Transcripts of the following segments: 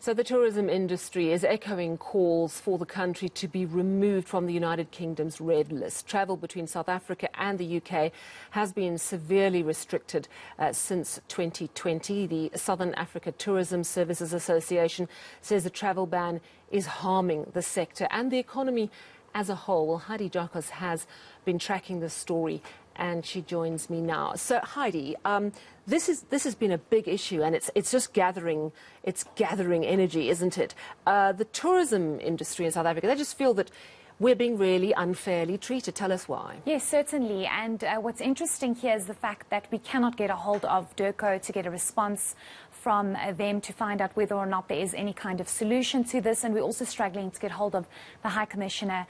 So the tourism industry is echoing calls for the country to be removed from the United Kingdom's red list. Travel between South Africa and the UK has been severely restricted since 2020. The Southern Africa Tourism Services Association says the travel ban is harming the sector and the economy as a whole. Well, Heidi Giokos has been tracking this story, and she joins me now. So, Heidi, this has been a big issue, and it's just gathering energy, isn't it? The tourism industry in South Africa, they just feel that we're being really unfairly treated. Tell us why. Yes, certainly. And what's interesting here is the fact that we cannot get a hold of DIRCO to get a response from them to find out whether or not there is any kind of solution to this. And we're also struggling to get hold of the High Commissioner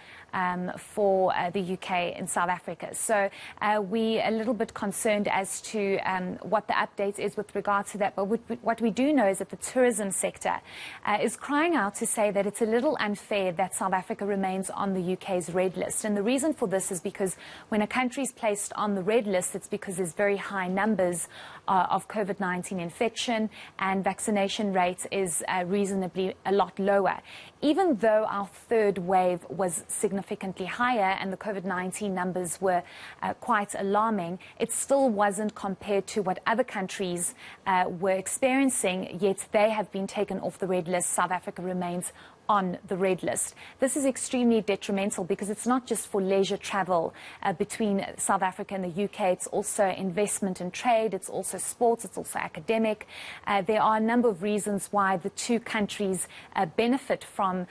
for the UK in South Africa. So we're a little bit concerned as to what the update is with regard to that. But what we do know is that the tourism sector is crying out to say that it's a little unfair that South Africa remains on the UK's red list. And the reason for this is because when a country is placed on the red list, it's because there's very high numbers of COVID-19 infection, and vaccination rate is reasonably a lot lower. Even though our third wave was significantly higher and the COVID-19 numbers were quite alarming, it still wasn't compared to what other countries were experiencing, yet they have been taken off the red list. South Africa remains on the red list. This is extremely detrimental because it's not just for leisure travel between South Africa and the UK. It's also investment and trade. It's also sports. It's also academic. There are a number of reasons why the two countries benefit from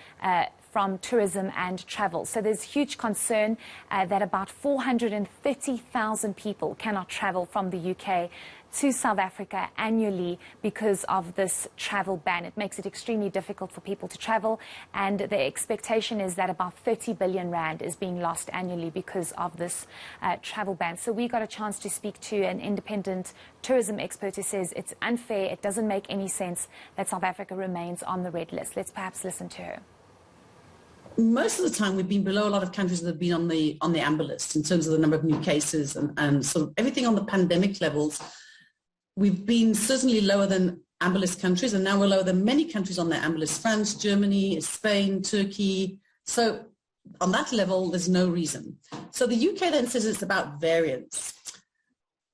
tourism and travel. So there's huge concern that about 430,000 people cannot travel from the UK to South Africa annually because of this travel ban. It makes it extremely difficult for people to travel, and the expectation is that about 30 billion rand is being lost annually because of this travel ban. So we got a chance to speak to an independent tourism expert who says it's unfair, it doesn't make any sense that South Africa remains on the red list. Let's perhaps listen to her. Most of the time, we've been below a lot of countries that have been on the amber list in terms of the number of new cases and sort of everything on the pandemic levels. We've been certainly lower than amber list countries, and now we're lower than many countries on their amber list: France, Germany, Spain, Turkey. So on that level, there's no reason. So the UK then says it's about variants,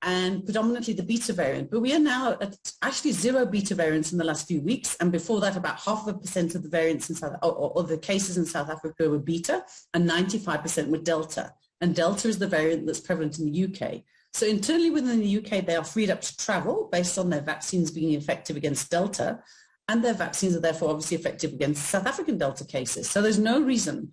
and predominantly the beta variant. But we are now at actually 0 beta variants in the last few weeks. And before that, about 0.5% of the variants in or the cases in South Africa were beta, and 95% were delta. And delta is the variant that's prevalent in the UK. So internally within the UK, they are freed up to travel based on their vaccines being effective against delta. And their vaccines are therefore obviously effective against South African delta cases. So there's no reason.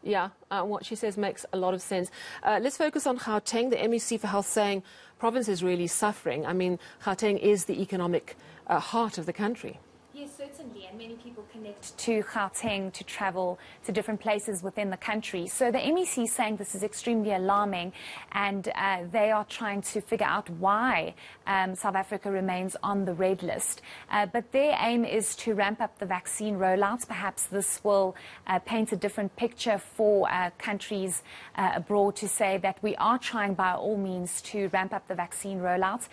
Yeah, what she says makes a lot of sense. Let's focus on Gauteng, the MEC for Health saying province is really suffering. I mean, Gauteng is the economic heart of the country. Yes, certainly, and many people connect to Gauteng to travel to different places within the country. So the MEC is saying this is extremely alarming, and they are trying to figure out why South Africa remains on the red list. But their aim is to ramp up the vaccine rollouts. Perhaps this will paint a different picture for countries abroad to say that we are trying by all means to ramp up the vaccine rollouts.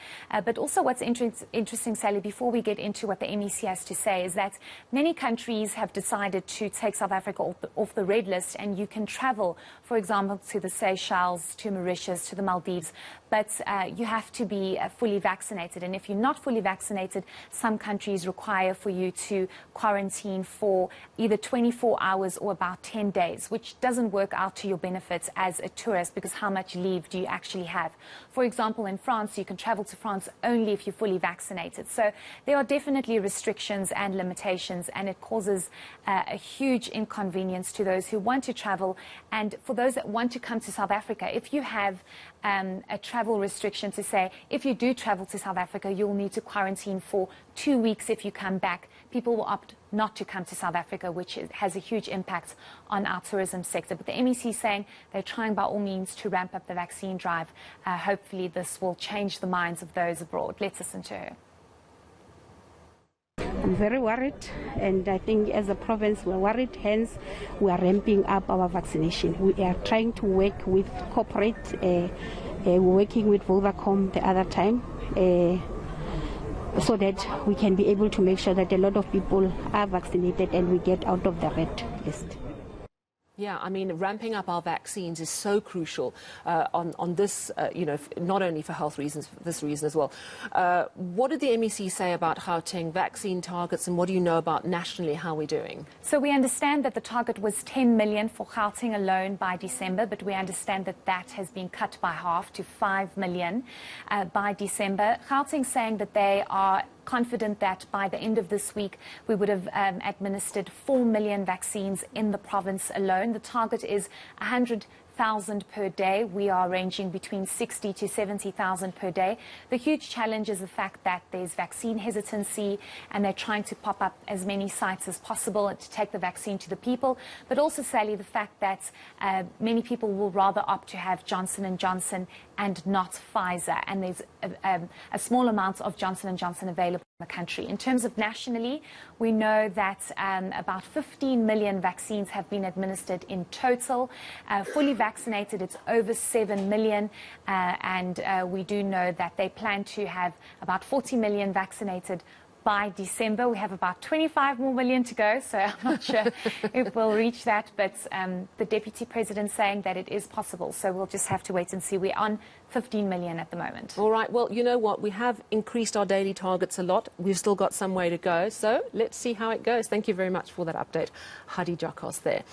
But also what's interesting, Sally, before we get into what the MEC has to say, is that many countries have decided to take South Africa off the red list, and you can travel, for example, to the Seychelles, to Mauritius, to the Maldives, but you have to be fully vaccinated. And if you're not fully vaccinated, some countries require for you to quarantine for either 24 hours or about 10 days, which doesn't work out to your benefits as a tourist, because how much leave do you actually have? For example, in France, you can travel to France only if you're fully vaccinated. So there are definitely restrictions and limitations, and it causes a huge inconvenience to those who want to travel. And for those that want to come to South Africa, if you have a travel restriction to say, if you do travel to South Africa, you'll need to quarantine for 2 weeks if you come back, people will opt not to come to South Africa, which has a huge impact on our tourism sector. But the MEC is saying they're trying by all means to ramp up the vaccine drive. Hopefully this will change the minds of those abroad. Let's listen to her. I'm very worried, and I think as a province we're worried, hence we are ramping up our vaccination. We are trying to work with corporate, we're working with Vodacom the other time. so that we can be able to make sure that a lot of people are vaccinated and we get out of the red list. Yeah, I mean, ramping up our vaccines is so crucial on this, not only for health reasons, for this reason as well. What did the MEC say about Gauteng vaccine targets, and what do you know about nationally how we're doing? So we understand that the target was 10 million for Gauteng alone by December, but we understand that that has been cut by half to 5 million by December. Gauteng saying that they are confident that by the end of this week we would have administered 4 million vaccines in the province alone. The target is 100,000 per day. We are ranging between 60 to 70,000 per day. The huge challenge is the fact that there's vaccine hesitancy and they're trying to pop up as many sites as possible to take the vaccine to the people. But also, Sally, the fact that many people will rather opt to have Johnson & Johnson and not Pfizer. And there's a small amount of Johnson & Johnson available in the country. In terms of nationally, we know that about 15 million vaccines have been administered in total. Fully vaccinated, it's over 7 million. And we do know that they plan to have about 40 million vaccinated by December. We have about 25 more million to go, so I'm not sure if we'll reach that. But the Deputy President saying that it is possible, so we'll just have to wait and see. We're on 15 million at the moment. All right, well, you know what? We have increased our daily targets a lot. We've still got some way to go, so let's see how it goes. Thank you very much for that update. Heidi Giokos there.